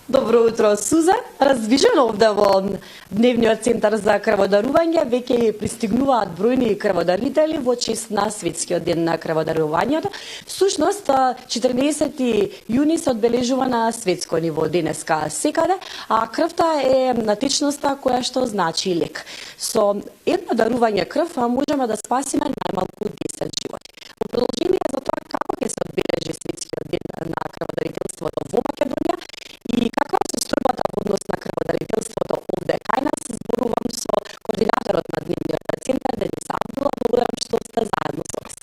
Добро утро, Суза. Раздвижено овде во Дневниот центар за крводарување веќе пристигнуваат бројни крводарители во чест на Светскиот ден на крводарувањето. Всушност, 14 јуни се одбележува на светско ниво денеска секаде, а крвта е течноста која што значи лек. Со едно дарување крв можеме да спасиме најмалку 10 животи. Во продолжение за тоа како ќе се одбележи Светскиот ден на крводарителството во Македонија и каква е состојбата во однос на крводарителството овде кај нас, зборувам со координаторот на Дневниот центар Дениса Абдула. Благодарам што сте заедно со нас.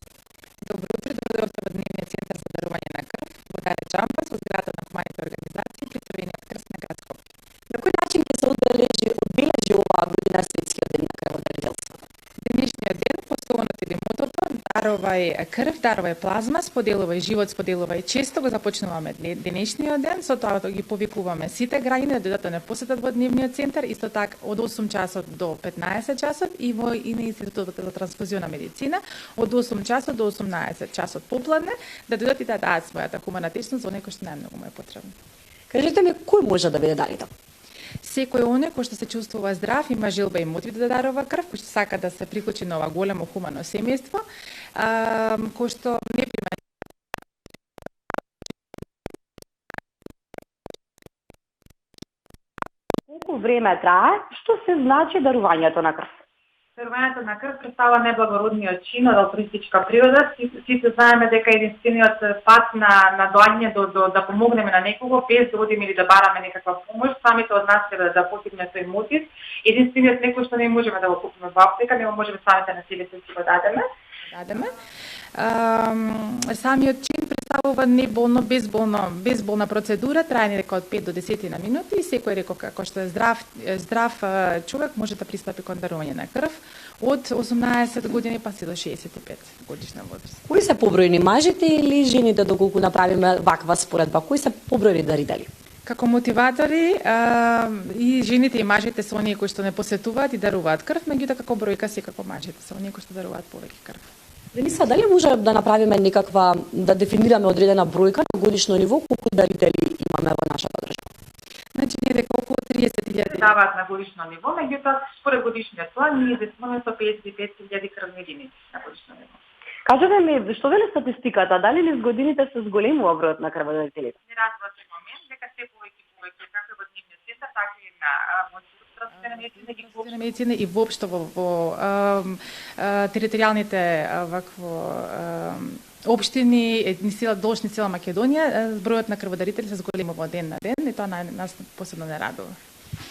Добро утро, добро во Дневниот центар за дарување на крв во Даре Джамба со зградата на хуманите организации при Црвениот крст на град Скопје. На кој начин ќе се одбележи оваа година Светскиот ден на крводарителството? Денешниот ден, пословното или мотото, дарувај крв, дарувај плазма, споделувај живот, споделувај често, го започнуваме денешниот ден, со тоа ги повикуваме сите граѓани да дојдат да не посетат во Дневниот центар, исто така од 8 часот до 15 часот и во Институтот за трансфузиона медицина од 8 часот до 18 часот попладне, да дојдат и да дадат својата хумана течност во некој што најмногу му е потребно. Кажете ми, кој може да биде дарител? Секој оне кој што се чувствува здрав, има желба и мотив да дарува крв, кој што сака да се приклучи на ова големо хумано семејство, кој што не прима. Колку време трае? Што се значи дарувањето на крв? Дарувањето на крв представува неблагородниот чин од алтруистичка природа. Сите знаеме дека единствениот пат на доаѓање да помогнеме на некого без да одиме или да бараме некаква помош, самите од нас треба да постигнеме тој мотив. Единствениот некој што не можеме да го купиме во аптека, не можеме самите на себе си го дадеме. Самиот чин представува неболно, безболна процедура, трајање река од 5 до 10 на минути и секој реков како што е здрав човек може да пристапи кон дарување на крв од 18 години па се до 65 годишна возраст. Кои се побројни, мажите или жените, доколку направиме ваква споредба? Кои се побројни дарители? Како мотиватори и жените и мажите се оние кои што не посетуваат и даруваат крв, меѓутоа како бројка секако мажите се оние кои што даруваат повеќе крв. Дениса, дали може да направиме некаква, да дефинираме одредена бројка на годишно ниво, колку дарители имаме во нашата држава? Значи, ние дека околу 30.000 даваат на годишно ниво, меѓутоа според годишниот план ние известуваме со 55.000 крвни единици на годишно ниво. Кажете ми, што вели статистиката, дали низ годините се зголемува бројот на крводарителите? Не разбира се момент дека се повеќе како во Дневниот центар, така и на медицина и воопшто во територијалните општини, должни цела Македонија, бројот на крводарители се зголемува од ден на ден и тоа нас посебно не радува.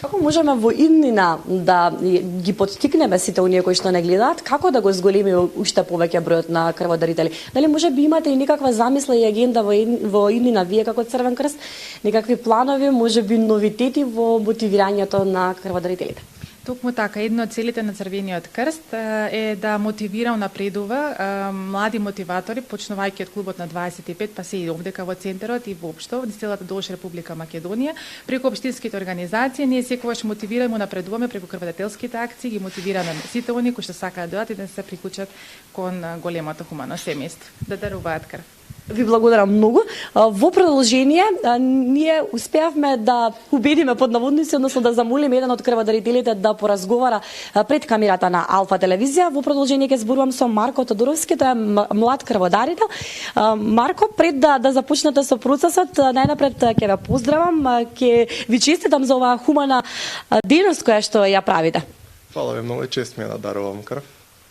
Како можеме во иднина да ги поттикнеме сите оние кои што не гледаат, како да го зголемиме уште повеќе бројот на крводарители? Дали може би имате и некаква замисла и агенда во иднина вие како Црвен крст, некакви планови, може би новитети во мотивирањето на крводарителите? Токму така, една од целите на Црвениот крст е да мотивира, напредува млади мотиватори, почнувајќи од клубот на 25, па се и овдека во центарот и воопшто во целата долж Република Македонија, преку општинските организации, ние секогаш мотивираме, напредуваме преку крводарителските акции, ги мотивираме сите оние кои што сакаат да дојдат и да се приклучат кон големото хумано семејство, да даруваат крв. Ви благодарам многу. Во продолжение, ние успеавме да убедиме под наводници, односно да замолиме еден од крводарителите да поразговара пред камерата на Алфа телевизија. Во продолжение ќе зборувам со Марко Тодоровски, тој е млад крводарител. Марко, пред да започнете со процесот, најнапред ќе ве поздравам, ќе ви честитам за оваа хумана дејност која што ја правите. Фала ви многу, чест ми е да дарувам крв.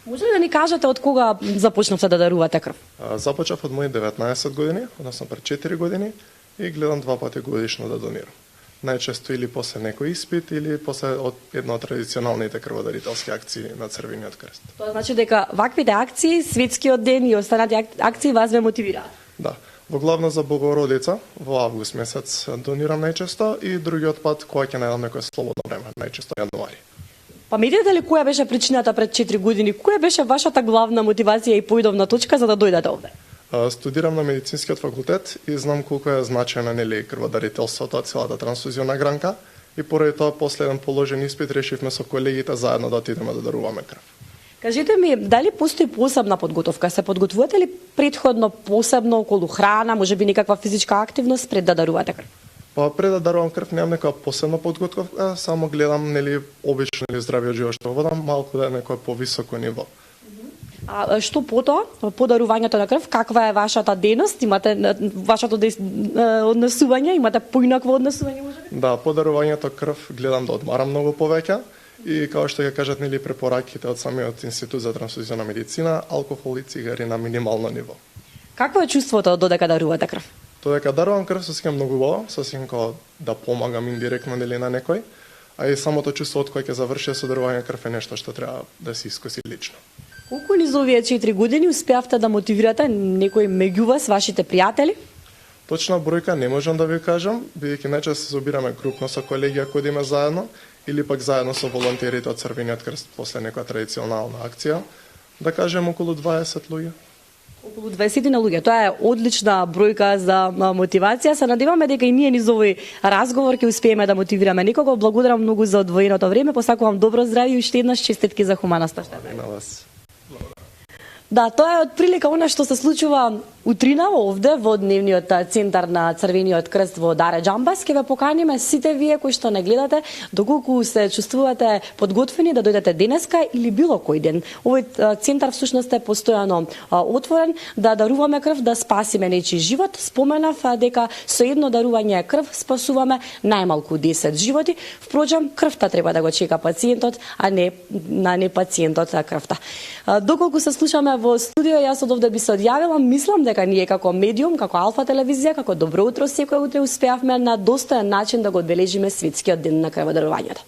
Може ли да ни кажете од кога започнавте да дарувате крв? Започнав од мои 19 години, односно пред 4 години и гледам 2 пати годишно да донирам. Најчесто или после некој испит или после од една од традиционалните крводарителски акции на Црвениот крст. Тоа значи дека ваквите акции, Светскиот ден и останати акции вас ве мотивираат? Да. Во главно за Богородица, во август месец донирам најчесто и другиот пат кога ќе најдам некој слободно време, најчесто јануари. Паметите ли која беше причината пред 4 години? Која беше вашата главна мотивација и поидовна точка за да дојдете овде? Студирам на медицинскиот факултет и знам колку е значајна нели крводарителството, целата трансфузиона гранка и поради тоа после еден положен испит решивме со колегите заедно да отидеме да даруваме крв. Кажете ми, дали постои посебна подготовка? Се подготвувате ли претходно посебно околу храна, можеби некаква физичка активност пред да дарувате крв? Па пред да дарувам крв немам некоја посебна подготовка, само гледам нели обично или здравиот живот што водам, малку да е некој повисоко ниво. А што потоа, по дарувањето на крв, каква е вашата дејност? Имате вашето однесување, имате поинакво однесување можеби? Да, по дарувањето крв гледам да одмарам многу повеќе и како што ќе кажат нели препораките од самиот Институт за трансфузионална медицина, алкохол и цигари на минимално ниво. Какво е чувството додека дарувате крв? Додека дарувам крв се осеќам многу убаво, се осеќам како да помагам индиректно нели на некој, а и самото чувство од кое ќе заврши со дарување крв е нешто што треба да се искуси лично. Колку низ овие 4 години успеавте да мотивирате некој меѓу вас, вашите пријатели? Точна бројка не можам да ви кажам, бидејќи најчесто се собираме групно со колеги ако одиме заедно, или пак заедно со волонтерите од Црвениот крст после некоја традиционална акција, да кажем околу 20 луѓе. Околу 20 на луѓе. Тоа е одлична бројка за мотивација. Се надеваме дека и ние низ овој разговор ќе успееме да мотивираме некого. Благодарам многу за одвоеното време. Посакувам добро здравје и уште еднаш честитки за хуманоста. На вас. Да, тоа е отприлика она што се случува утрина овде во дневниот центар на Црвениот крст во Даре Џамбас. Ке ве поканиме сите вие кои што не гледате, доколку се чувствувате подготвени да дојдете денеска или било кој ден. Овој центар всушност е постојано отворен да даруваме крв, да спасиме нечи живот. Споменав дека со едно дарување крв спасуваме најмалку 10 животи. Впрочем, крвта треба да го чека пациентот, а не пациентот крвта. Доколку се слушаме во студио, јас од овде би се одјавила, мислам дека ние како медиум, како Алфа телевизија, како Добро утро секој утре успеавме на достоен начин да го одбележиме светскиот ден на крводарувањето.